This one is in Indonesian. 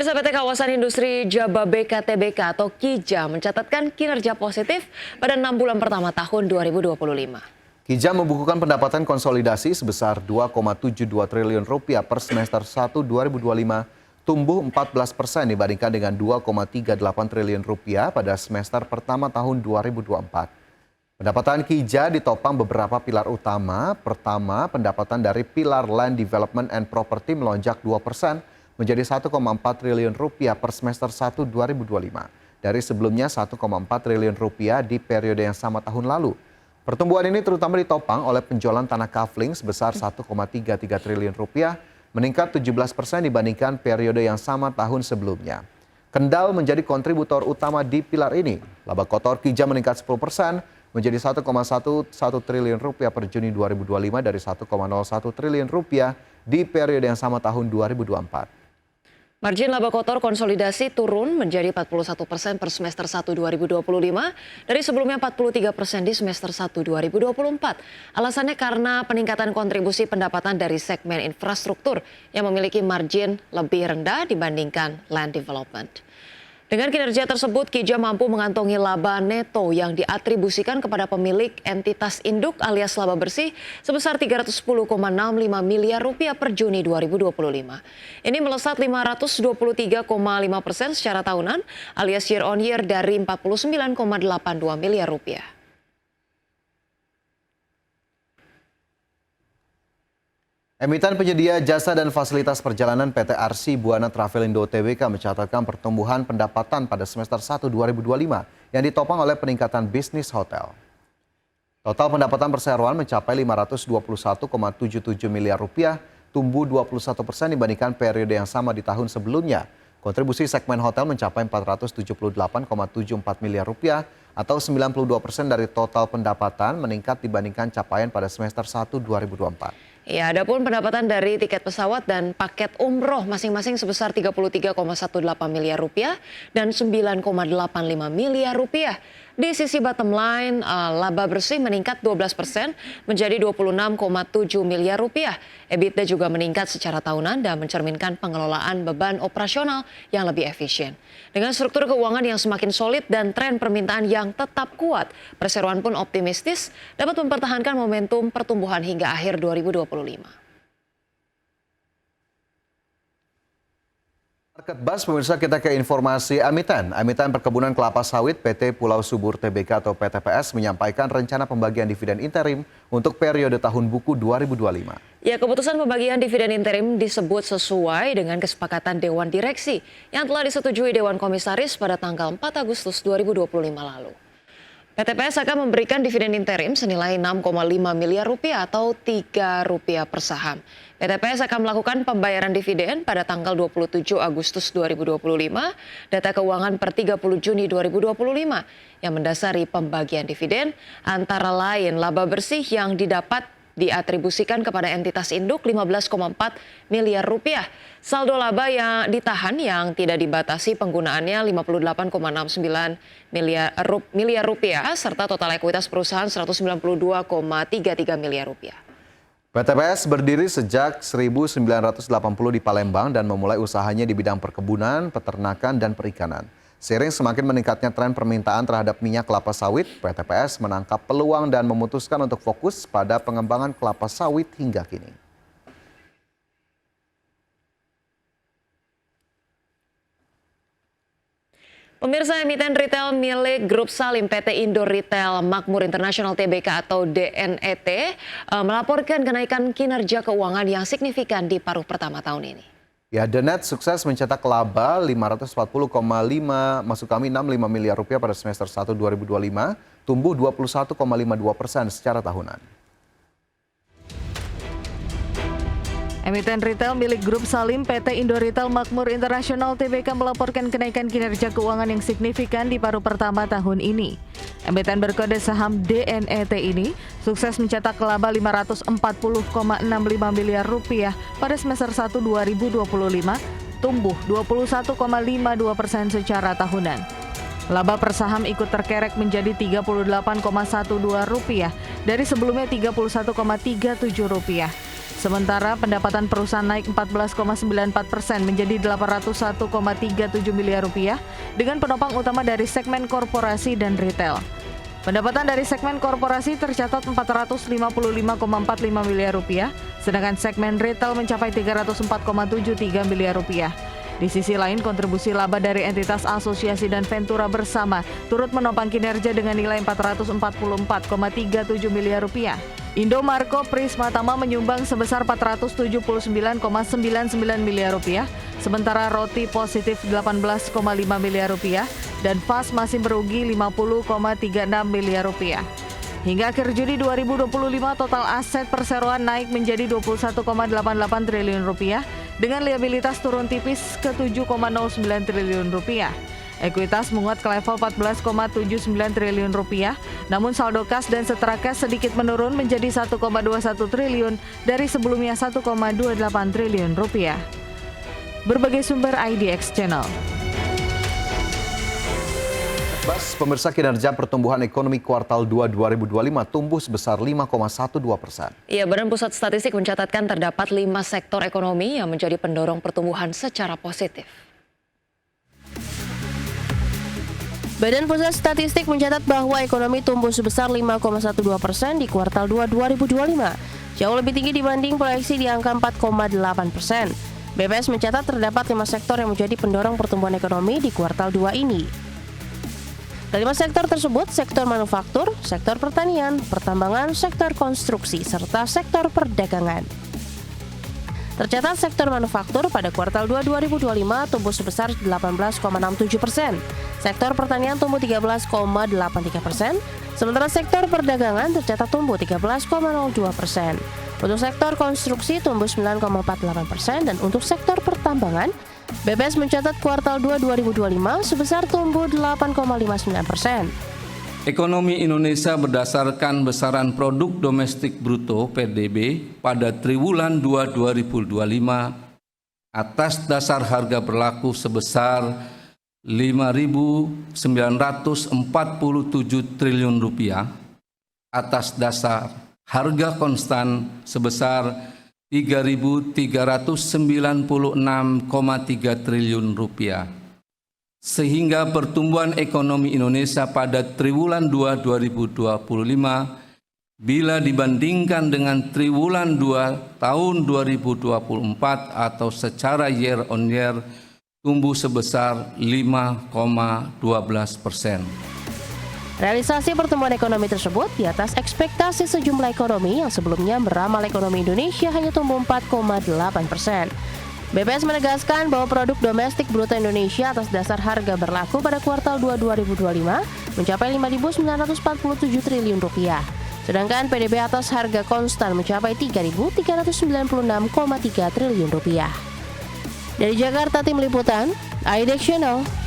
Pemirsa PT Kawasan Industri Jababeka Tbk atau KIJA mencatatkan kinerja positif pada 6 bulan pertama tahun 2025. KIJA membukukan pendapatan konsolidasi sebesar Rp2,72 triliun per semester 1 2025, tumbuh 14% dibandingkan dengan Rp2,38 triliun pada semester pertama tahun 2024. Pendapatan KIJA ditopang beberapa pilar utama. Pertama, pendapatan dari pilar Land Development and Property melonjak 2% menjadi Rp1,4 triliun per semester 1 2025. Dari sebelumnya Rp1,4 triliun di periode yang sama tahun lalu. Pertumbuhan ini terutama ditopang oleh penjualan tanah kafling sebesar Rp1,33 triliun, meningkat 17% dibandingkan periode yang sama tahun sebelumnya. Kendal menjadi kontributor utama di pilar ini. Laba kotor KIJA meningkat 10% menjadi Rp1,11 triliun per Juni 2025 dari Rp1,01 triliun di periode yang sama tahun 2024. Margin laba kotor konsolidasi turun menjadi 41% per semester 1 2025 dari sebelumnya 43% di semester 1 2024. Alasannya karena peningkatan kontribusi pendapatan dari segmen infrastruktur yang memiliki margin lebih rendah dibandingkan land development. Dengan kinerja tersebut, KIJA mampu mengantongi laba neto yang diatribusikan kepada pemilik entitas induk alias laba bersih sebesar Rp310,65 miliar per Juni 2025. Ini melesat 523,5% secara tahunan alias year on year dari Rp49,82 miliar. Emiten penyedia jasa dan fasilitas perjalanan PT Arsi Buana Travelindo Tbk mencatatkan pertumbuhan pendapatan pada semester 1 2025 yang ditopang oleh peningkatan bisnis hotel. Total pendapatan perseroan mencapai Rp521,77 miliar, tumbuh 21% dibandingkan periode yang sama di tahun sebelumnya. Kontribusi segmen hotel mencapai Rp478,74 miliar atau 92% dari total pendapatan, meningkat dibandingkan capaian pada semester 1 2024. Ya, adapun pendapatan dari tiket pesawat dan paket umroh masing-masing sebesar Rp33,18 miliar dan Rp9,85 miliar. Di sisi bottom line, laba bersih meningkat 12% menjadi Rp26,7 miliar. EBITDA juga meningkat secara tahunan dan mencerminkan pengelolaan beban operasional yang lebih efisien. Dengan struktur keuangan yang semakin solid dan tren permintaan yang tetap kuat, perseroan pun optimistis dapat mempertahankan momentum pertumbuhan hingga akhir 2025. Market Buzz, pemirsa, kita ke informasi emiten. Emiten Perkebunan Kelapa Sawit PT Pulau Subur Tbk atau PTPS menyampaikan rencana pembagian dividen interim untuk periode tahun buku 2025. Ya, keputusan pembagian dividen interim disebut sesuai dengan kesepakatan Dewan Direksi yang telah disetujui Dewan Komisaris pada tanggal 4 Agustus 2025 lalu. PTPS akan memberikan dividen interim senilai Rp6,5 miliar atau Rp3 per saham. PTPS akan melakukan pembayaran dividen pada tanggal 27 Agustus 2025, data keuangan per 30 Juni 2025 yang mendasari pembagian dividen antara lain laba bersih yang didapat diatribusikan kepada entitas induk Rp15,4 miliar, saldo laba yang ditahan yang tidak dibatasi penggunaannya Rp58,69 miliar, serta total ekuitas perusahaan Rp192,33 miliar. PTPS berdiri sejak 1980 di Palembang dan memulai usahanya di bidang perkebunan, peternakan, dan perikanan. Seiring semakin meningkatnya tren permintaan terhadap minyak kelapa sawit, PTPS menangkap peluang dan memutuskan untuk fokus pada pengembangan kelapa sawit hingga kini. Pemirsa, emiten retail milik Grup Salim PT Indo Retail Makmur International Tbk atau DNET melaporkan kenaikan kinerja keuangan yang signifikan di paruh pertama tahun ini. Ya, DNET sukses mencetak laba Rp540,65 miliar pada semester 1 2025, tumbuh 21,52% secara tahunan. Emiten retail milik Grup Salim PT Indo Retail Makmur International Tbk melaporkan kenaikan kinerja keuangan yang signifikan di paruh pertama tahun ini. Emiten berkode saham DNET ini sukses mencetak laba Rp540,65 miliar pada semester 1 2025, tumbuh 21,52% secara tahunan. Laba per saham ikut terkerek menjadi Rp38,12 dari sebelumnya Rp31,37. Sementara pendapatan perusahaan naik 14,94% menjadi 801,37 miliar rupiah dengan penopang utama dari segmen korporasi dan retail. Pendapatan dari segmen korporasi tercatat 455,45 miliar rupiah, sedangkan segmen retail mencapai 304,73 miliar rupiah. Di sisi lain, kontribusi laba dari entitas asosiasi dan ventura bersama turut menopang kinerja dengan nilai 444,37 miliar rupiah. Indomarko Prismatama menyumbang sebesar 479,99 miliar rupiah, sementara Roti positif 18,5 miliar rupiah dan FAS masih merugi 50,36 miliar rupiah. Hingga akhir Juni 2025, total aset perseroan naik menjadi 21,88 triliun rupiah dengan liabilitas turun tipis ke 7,09 triliun rupiah. Ekuitas menguat ke level 14,79 triliun rupiah, namun saldo kas dan setara kas sedikit menurun menjadi 1,21 triliun dari sebelumnya 1,28 triliun rupiah. Berbagai sumber IDX Channel. Pemirsa, kinerja pertumbuhan ekonomi kuartal 2 2025 tumbuh sebesar 5,12%. Iya, Badan Pusat Statistik mencatatkan terdapat 5 sektor ekonomi yang menjadi pendorong pertumbuhan secara positif. Badan Pusat Statistik mencatat bahwa ekonomi tumbuh sebesar 5,12% di kuartal 2 2025, jauh lebih tinggi dibanding proyeksi di angka 4,8%. BPS mencatat terdapat 5 sektor yang menjadi pendorong pertumbuhan ekonomi di kuartal 2 ini. Kelima sektor tersebut, sektor manufaktur, sektor pertanian, pertambangan, sektor konstruksi, serta sektor perdagangan. Tercatat sektor manufaktur pada kuartal 2 2025 tumbuh sebesar 18,67%. Sektor pertanian tumbuh 13,83%, sementara sektor perdagangan tercatat tumbuh 13,02%. Untuk sektor konstruksi tumbuh 9,48% dan untuk sektor pertambangan, BPS mencatat kuartal 2 2025 sebesar tumbuh 8,59%. Ekonomi Indonesia berdasarkan besaran produk domestik bruto PDB pada triwulan 2 2025 atas dasar harga berlaku sebesar 5.947 triliun rupiah, atas dasar harga konstan sebesar 3.396,3 triliun rupiah. Sehingga pertumbuhan ekonomi Indonesia pada triwulan 2 2025 bila dibandingkan dengan triwulan 2 tahun 2024 atau secara year on year tumbuh sebesar 5,12%. Realisasi pertumbuhan ekonomi tersebut di atas ekspektasi sejumlah ekonomi yang sebelumnya beramal ekonomi Indonesia hanya tumbuh 4,8%. BPS menegaskan bahwa produk domestik bruto Indonesia atas dasar harga berlaku pada kuartal 2 2025 mencapai 5.947 triliun rupiah. Sedangkan PDB atas harga konstan mencapai 3.396,3 triliun rupiah. Dari Jakarta, Tim Liputan, IDX Channel.